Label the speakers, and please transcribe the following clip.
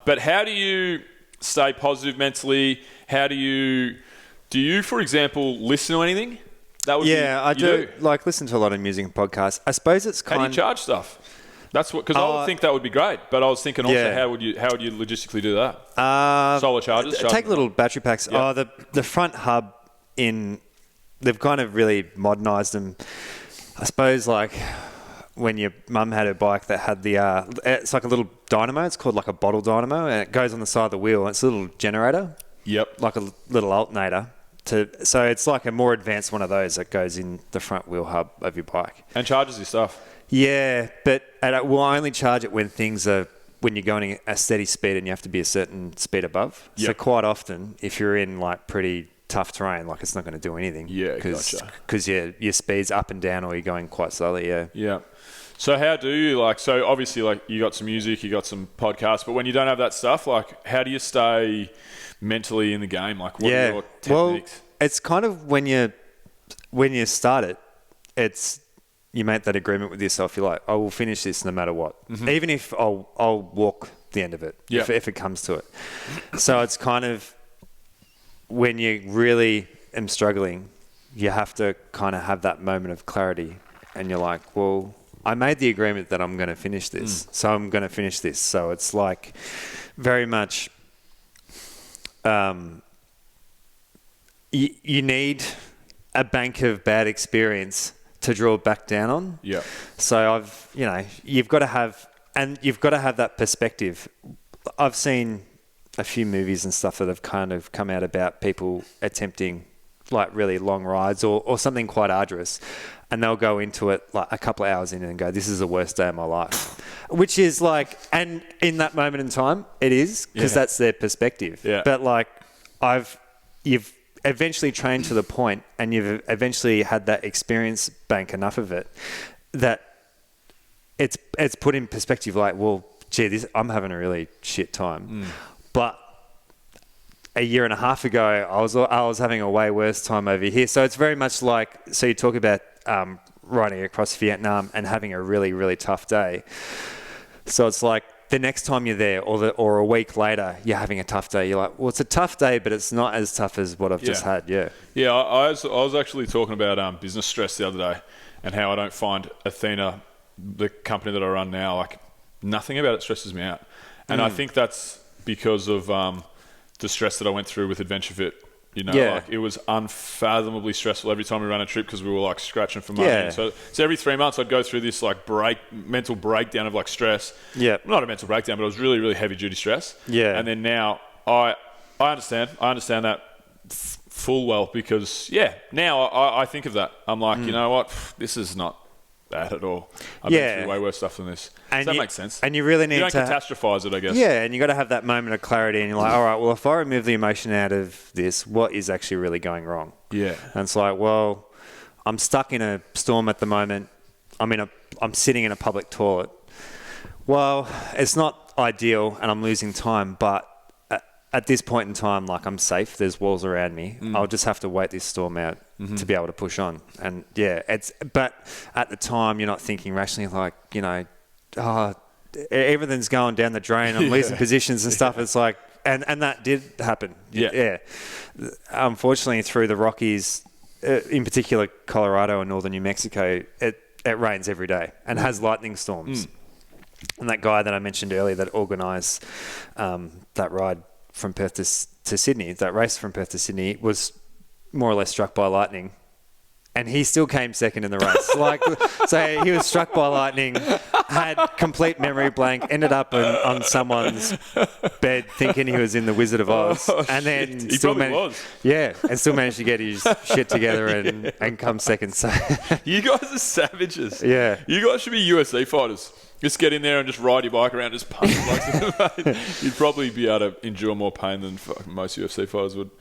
Speaker 1: But how do you stay positive mentally? How do you, for example, listen to anything? That would
Speaker 2: I do. Like, listen to a lot of music and podcasts. I suppose it's
Speaker 1: How do you charge stuff? That's what, because I would think that would be great. But I was thinking also, how would you logistically do that? Solar chargers?
Speaker 2: Take little battery packs. Yep. The front hub they've kind of really modernised them. I suppose, like, when your mum had a bike that had it's like a little dynamo. It's called like a bottle dynamo, and it goes on the side of the wheel. And it's a little generator. Yep. Like a little alternator. So it's like a more advanced one of those that goes in the front wheel hub of your bike.
Speaker 1: And charges your stuff.
Speaker 2: Yeah, but we'll only charge it when you're going at a steady speed and you have to be a certain speed above. Yep. So quite often, if you're in like pretty tough terrain, like, it's not going to do anything. Yeah, because your speed's up and down, or you're going quite slowly. Yeah.
Speaker 1: Yeah. So how do you so obviously, like, you got some music, you got some podcasts, but when you don't have that stuff, like, how do you stay mentally in the game? Like, what are your techniques?
Speaker 2: Well, it's kind of when you start it, it's, you make that agreement with yourself. You're like, I will finish this no matter what, even if I'll walk the end of it, if it comes to it. So it's kind of, when you really am struggling, you have to kind of have that moment of clarity, and you're like, well, I made the agreement that I'm going to finish this, so I'm going to finish this. So it's like very much, you need a bank of bad experience to draw back down on. Yeah. So you've got to have that perspective. I've seen a few movies and stuff that have kind of come out about people attempting like really long rides or something quite arduous, and they'll go into it like a couple of hours in and go, this is the worst day of my life, which is like, and in that moment in time it is, because that's their perspective. Yeah. But like, you've eventually trained to the point, and you've eventually had that experience bank enough of it that it's put in perspective, like, well, gee, I'm having a really shit time. But a year and a half ago, I was having a way worse time over here. So it's very much like, so you talk about riding across Vietnam and having a really, really tough day. So it's like, the next time you're there, or a week later, you're having a tough day. You're like, well, it's a tough day, but it's not as tough as what I've just had. Yeah.
Speaker 1: Yeah, I was actually talking about business stress the other day, and how I don't find Athena, the company that I run now, like, nothing about it stresses me out. And I think that's because of the stress that I went through with Adventure Fit. Like, it was unfathomably stressful every time we ran a trip, because we were like scratching for money. Yeah. So every 3 months I'd go through this like mental breakdown of like stress. Yeah. Not a mental breakdown, but it was really, really heavy duty stress. Yeah. And then now I understand that full well, because now I think of that. I'm like, you know what? This is not bad at all. I've been through way worse stuff than this. Does that make sense?
Speaker 2: And you really need to...
Speaker 1: You don't catastrophize it, I guess.
Speaker 2: Yeah, and you got to have that moment of clarity, and you're like, all right, well, if I remove the emotion out of this, what is actually really going wrong? Yeah. And it's like, well, I'm stuck in a storm at the moment. I'm sitting in a public toilet. Well, it's not ideal, and I'm losing time, but at this point in time, like, I'm safe. There's walls around me. I'll just have to wait this storm out to be able to push on. And but at the time, you're not thinking rationally, like, everything's going down the drain. I'm losing positions and stuff. It's like, and that did happen. Yeah. Unfortunately, through the Rockies, in particular Colorado and northern New Mexico, it rains every day and has lightning storms. And that guy that I mentioned earlier that organised that ride from Perth to Sydney, that race from Perth to Sydney, was more or less struck by lightning, and he still came second in the race. So he was struck by lightning, had complete memory blank, ended up on someone's bed thinking he was in the Wizard of Oz, and then
Speaker 1: he still managed
Speaker 2: to get his shit together and come second. So
Speaker 1: you guys are savages.
Speaker 2: Yeah,
Speaker 1: you guys should be UFC fighters. Just get in there and just ride your bike around, just punch blokes in the face. You'd probably be able to endure more pain than most UFC fighters would.